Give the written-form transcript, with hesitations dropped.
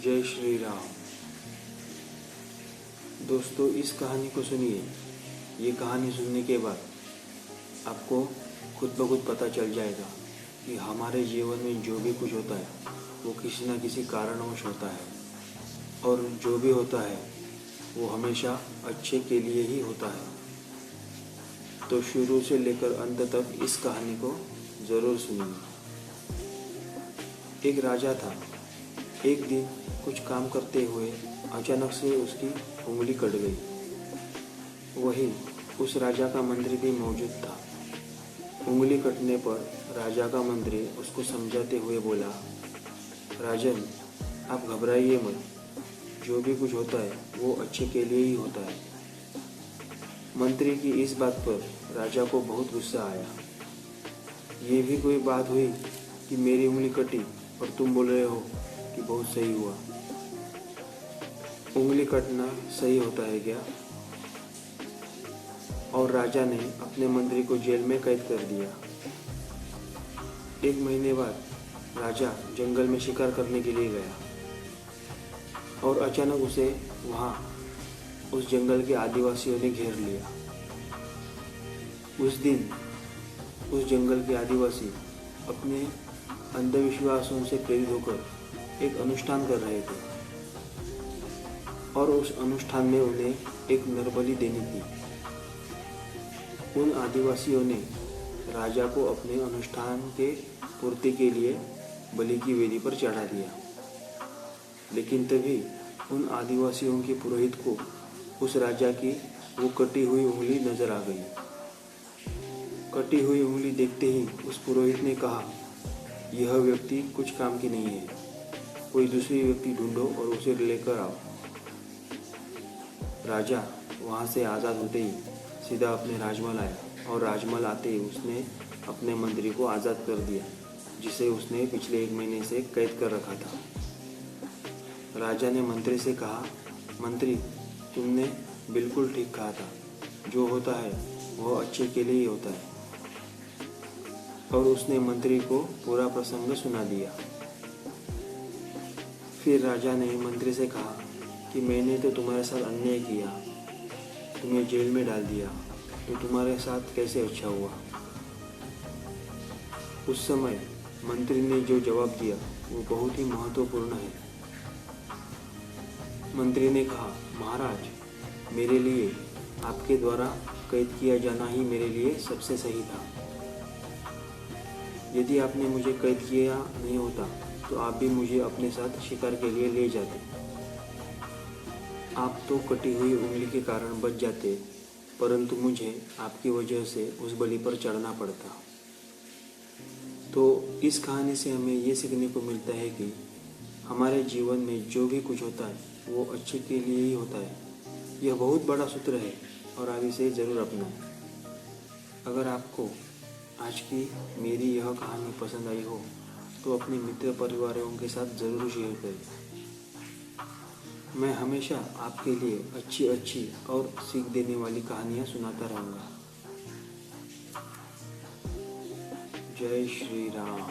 जय श्री राम। दोस्तों, इस कहानी को सुनिए। ये कहानी सुनने के बाद आपको खुद ब खुद पता चल जाएगा कि हमारे जीवन में जो भी कुछ होता है वो किसी न किसी कारणवश होता है, और जो भी होता है वो हमेशा अच्छे के लिए ही होता है। तो शुरू से लेकर अंत तक इस कहानी को ज़रूर सुनिए। एक राजा था। एक दिन कुछ काम करते हुए अचानक से उसकी उंगली कट गई। वहीं उस राजा का मंत्री भी मौजूद था। उंगली कटने पर राजा का मंत्री उसको समझाते हुए बोला, राजन, आप घबराइए मत, जो भी कुछ होता है वो अच्छे के लिए ही होता है। मंत्री की इस बात पर राजा को बहुत गुस्सा आया। ये भी कोई बात हुई कि मेरी उंगली कटी और तुम बोल रहे हो कि बहुत सही हुआ। उंगली कटना सही होता है क्या? और राजा ने अपने मंत्री को जेल में कैद कर दिया। एक महीने बाद राजा जंगल में शिकार करने के लिए गया और अचानक उसे वहाँ उस जंगल के आदिवासियों ने घेर लिया। उस दिन उस जंगल के आदिवासी अपने अंधविश्वासों से प्रेरित होकर एक अनुष्ठान कर रहे थे, और उस अनुष्ठान में उन्हें एक नरबलि देनी थी। उन आदिवासियों ने राजा को अपने अनुष्ठान के पूर्ति के लिए बलि की वेदी पर चढ़ा दिया। लेकिन तभी उन आदिवासियों के पुरोहित को उस राजा की वो कटी हुई उंगली नजर आ गई। कटी हुई उंगली देखते ही उस पुरोहित ने कहा, यह व्यक्ति कुछ काम की नहीं है, कोई दूसरी व्यक्ति ढूंढो और उसे लेकर आओ। राजा वहाँ से आज़ाद होते ही सीधा अपने राजमहल आया, और राजमहल आते ही उसने अपने मंत्री को आज़ाद कर दिया, जिसे उसने पिछले 1 महीने से कैद कर रखा था। राजा ने मंत्री से कहा, मंत्री, तुमने बिल्कुल ठीक कहा था, जो होता है वह अच्छे के लिए ही होता है। और उसने मंत्री को पूरा प्रसंग सुना दिया। फिर राजा ने मंत्री से कहा कि मैंने तो तुम्हारे साथ अन्याय किया, तुम्हें जेल में डाल दिया, तो तुम्हारे साथ कैसे अच्छा हुआ? उस समय मंत्री ने जो जवाब दिया वो बहुत ही महत्वपूर्ण है। मंत्री ने कहा, महाराज, मेरे लिए आपके द्वारा कैद किया जाना ही मेरे लिए सबसे सही था। यदि आपने मुझे कैद किया नहीं होता तो आप भी मुझे अपने साथ शिकार के लिए ले जाते। आप तो कटी हुई उंगली के कारण बच जाते, परंतु मुझे आपकी वजह से उस बलि पर चढ़ना पड़ता। तो इस कहानी से हमें ये सीखने को मिलता है कि हमारे जीवन में जो भी कुछ होता है वो अच्छे के लिए ही होता है। यह बहुत बड़ा सूत्र है और आप इसे ज़रूर अपनाएं। अगर आपको आज की मेरी यह कहानी पसंद आई हो तो अपने मित्र परिवारों के साथ ज़रूर शेयर करें। मैं हमेशा आपके लिए अच्छी और सीख देने वाली कहानियाँ सुनाता रहूँगा। जय श्री राम।